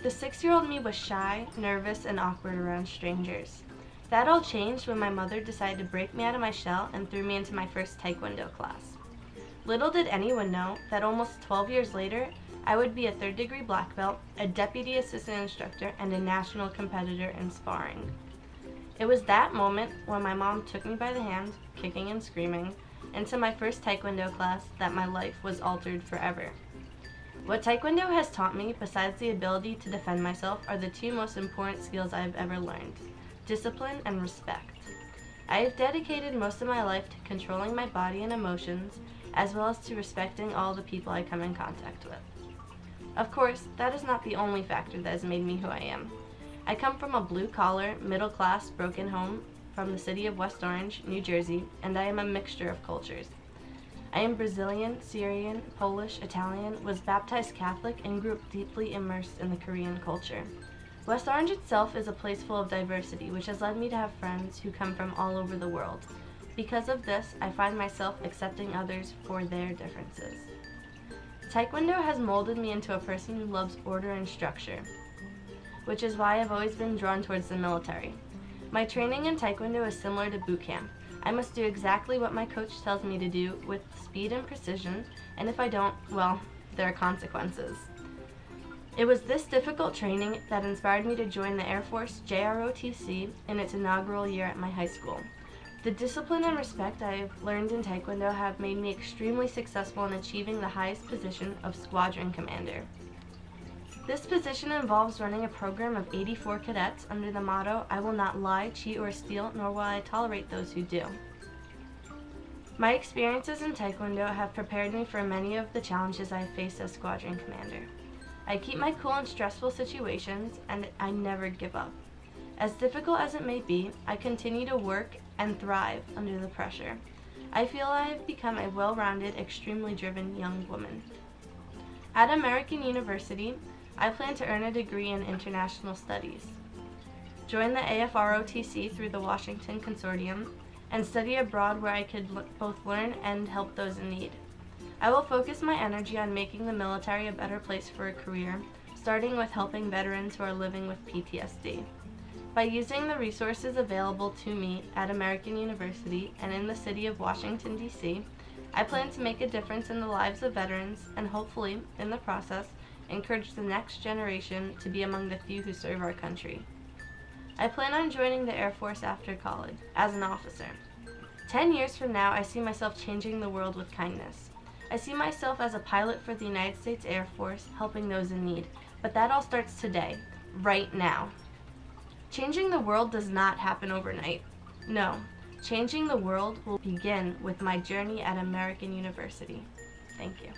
The 6-year-old me was shy, nervous, and awkward around strangers. That all changed when my mother decided to break me out of my shell and threw me into my first Taekwondo class. Little did anyone know that almost 12 years later, I would be a 3rd-degree black belt, a deputy assistant instructor, and a national competitor in sparring. It was that moment when my mom took me by the hand, kicking and screaming, into my first Taekwondo class that my life was altered forever. What Taekwondo has taught me, besides the ability to defend myself, are the 2 most important skills I have ever learned: discipline and respect. I have dedicated most of my life to controlling my body and emotions, as well as to respecting all the people I come in contact with. Of course, that is not the only factor that has made me who I am. I come from a blue-collar, middle-class, broken home from the city of West Orange, New Jersey, and I am a mixture of cultures. I am Brazilian, Syrian, Polish, Italian, was baptized Catholic, and grew up deeply immersed in the Korean culture. West Orange itself is a place full of diversity, which has led me to have friends who come from all over the world. Because of this, I find myself accepting others for their differences. Taekwondo has molded me into a person who loves order and structure, which is why I've always been drawn towards the military. My training in Taekwondo is similar to boot camp. I must do exactly what my coach tells me to do with speed and precision, and if I don't, well, there are consequences. It was this difficult training that inspired me to join the Air Force JROTC in its inaugural year at my high school. The discipline and respect I have learned in Taekwondo have made me extremely successful in achieving the highest position of Squadron Commander. This position involves running a program of 84 cadets under the motto, "I will not lie, cheat, or steal, nor will I tolerate those who do." My experiences in Taekwondo have prepared me for many of the challenges I have faced as Squadron Commander. I keep my cool in stressful situations, and I never give up. As difficult as it may be, I continue to work and thrive under the pressure. I feel I have become a well-rounded, extremely driven young woman. At American University, I plan to earn a degree in international studies, join the AFROTC through the Washington Consortium, and study abroad where I could both learn and help those in need. I will focus my energy on making the military a better place for a career, starting with helping veterans who are living with PTSD. By using the resources available to me at American University and in the city of Washington, D.C., I plan to make a difference in the lives of veterans and hopefully, in the process, encourage the next generation to be among the few who serve our country. I plan on joining the Air Force after college, as an officer. 10 years from now, I see myself changing the world with kindness. I see myself as a pilot for the United States Air Force, helping those in need. But that all starts today, right now. Changing the world does not happen overnight. No, changing the world will begin with my journey at American University. Thank you.